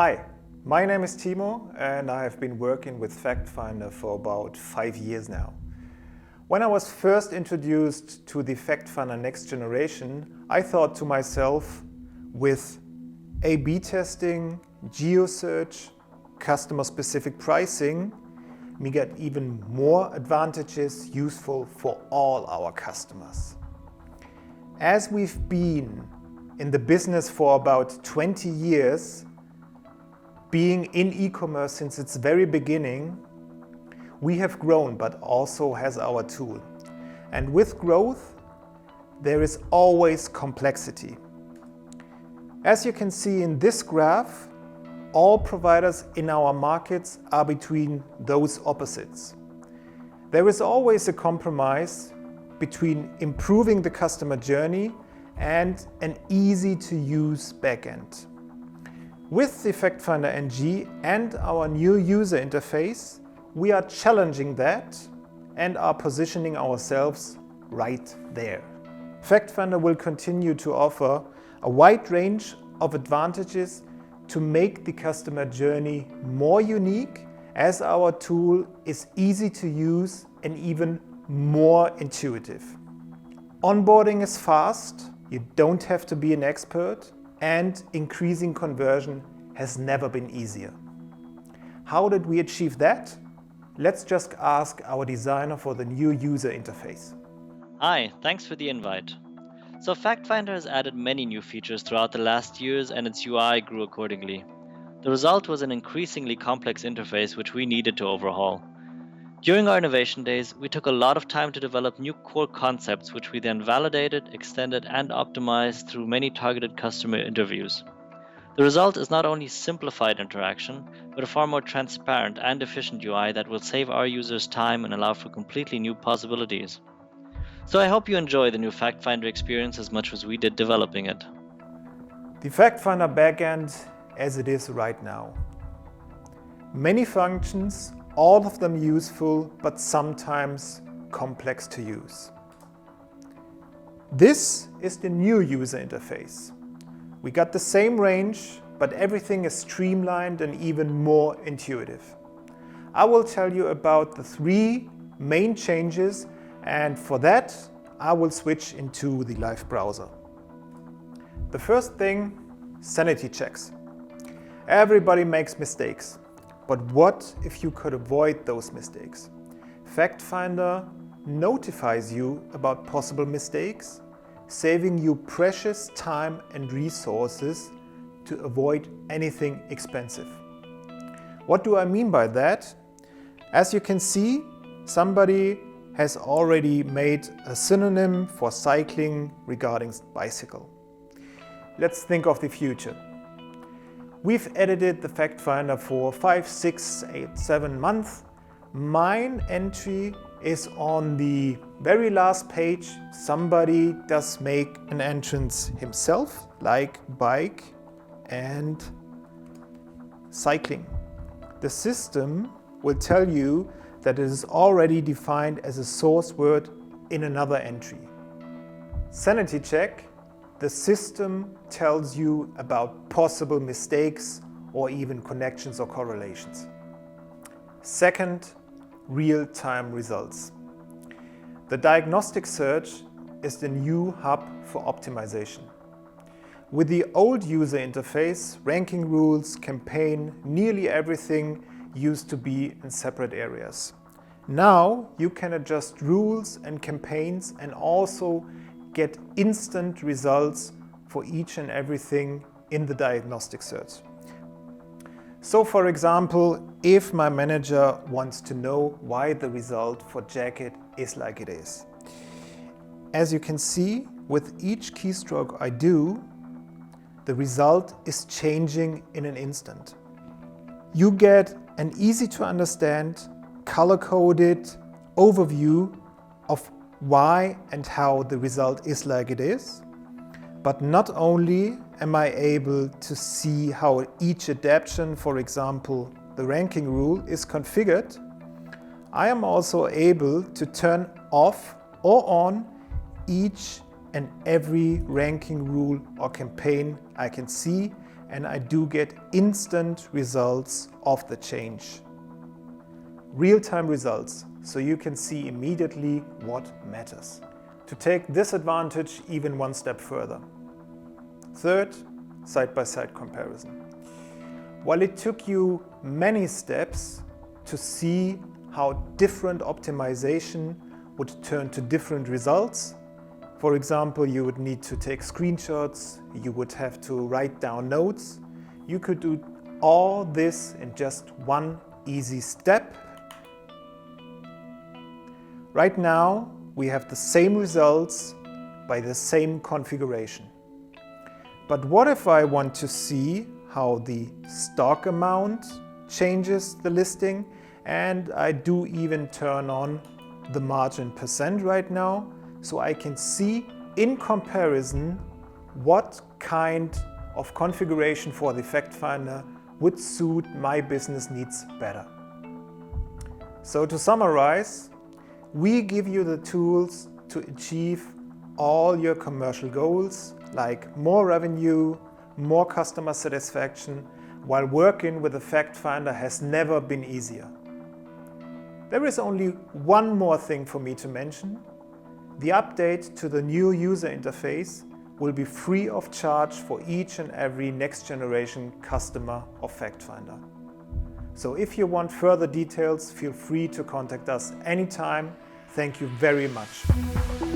Hi, my name is Timo and I have been working with FactFinder for about 5 years now. When I was first introduced to the FactFinder next generation, I thought to myself, with A/B testing, geo-search, customer-specific pricing, we get even more advantages useful for all our customers. As we've been in the business for about 20 years, being in e-commerce since its very beginning, we have grown, but also has our tool. And with growth, there is always complexity. As you can see in this graph, all providers in our markets are between those opposites. There is always a compromise between improving the customer journey and an easy-to-use backend. With the FactFinder NG and our new user interface, we are challenging that and are positioning ourselves right there. FactFinder will continue to offer a wide range of advantages to make the customer journey more unique, as our tool is easy to use and even more intuitive. Onboarding is fast, you don't have to be an expert, and increasing conversion has never been easier. How did we achieve that? Let's just ask our designer for the new user interface. Hi, thanks for the invite. So FactFinder has added many new features throughout the last years and its UI grew accordingly. The result was an increasingly complex interface which we needed to overhaul. During our innovation days, we took a lot of time to develop new core concepts which we then validated, extended and optimized through many targeted customer interviews. The result is not only simplified interaction, but a far more transparent and efficient UI that will save our users time and allow for completely new possibilities. So I hope you enjoy the new FactFinder experience as much as we did developing it. The FactFinder backend as it is right now. Many functions, all of them useful, but sometimes complex to use. This is the new user interface. We got the same range, but everything is streamlined and even more intuitive. I will tell you about the 3 main changes, and for that, I will switch into the live browser. The first thing, Sanity Checks. Everybody makes mistakes. But what if you could avoid those mistakes? FactFinder notifies you about possible mistakes, saving you precious time and resources to avoid anything expensive. What do I mean by that? As you can see, somebody has already made a synonym for cycling regarding bicycle. Let's think of the future. We've edited the FactFinder for 5, 6, 8, 7 months. Mine entry is on the very last page. Somebody does make an entrance himself, like bike and cycling. The system will tell you that it is already defined as a source word in another entry. Sanity check. The system tells you about possible mistakes or even connections or correlations. Second, real-time results. The diagnostic search is the new hub for optimization. With the old user interface, ranking rules, campaign, nearly everything used to be in separate areas. Now you can adjust rules and campaigns and also get instant results for each and everything in the diagnostic search. So for example, if my manager wants to know why the result for jacket is like it is. As you can see, with each keystroke I do, the result is changing in an instant. You get an easy to understand, color-coded overview of why and how the result is like it is. But not only am I able to see how each adaptation, for example, the ranking rule, is configured, I am also able to turn off or on each and every ranking rule or campaign I can see and I do get instant results of the change. Real-time results, so you can see immediately what matters. To take this advantage even one step further. Third, side-by-side comparison. While it took you many steps to see how different optimization would turn to different results, for example, you would need to take screenshots, you would have to write down notes, you could do all this in just one easy step. Right now, we have the same results by the same configuration. But what if I want to see how the stock amount changes the listing, and I do even turn on the margin percent right now, so I can see in comparison what kind of configuration for the FactFinder would suit my business needs better. So to summarize, we give you the tools to achieve all your commercial goals, like more revenue, more customer satisfaction, while working with the FactFinder has never been easier. There is only one more thing for me to mention. The update to the new user interface will be free of charge for each and every next generation customer of FactFinder. So if you want further details, feel free to contact us anytime. Thank you very much.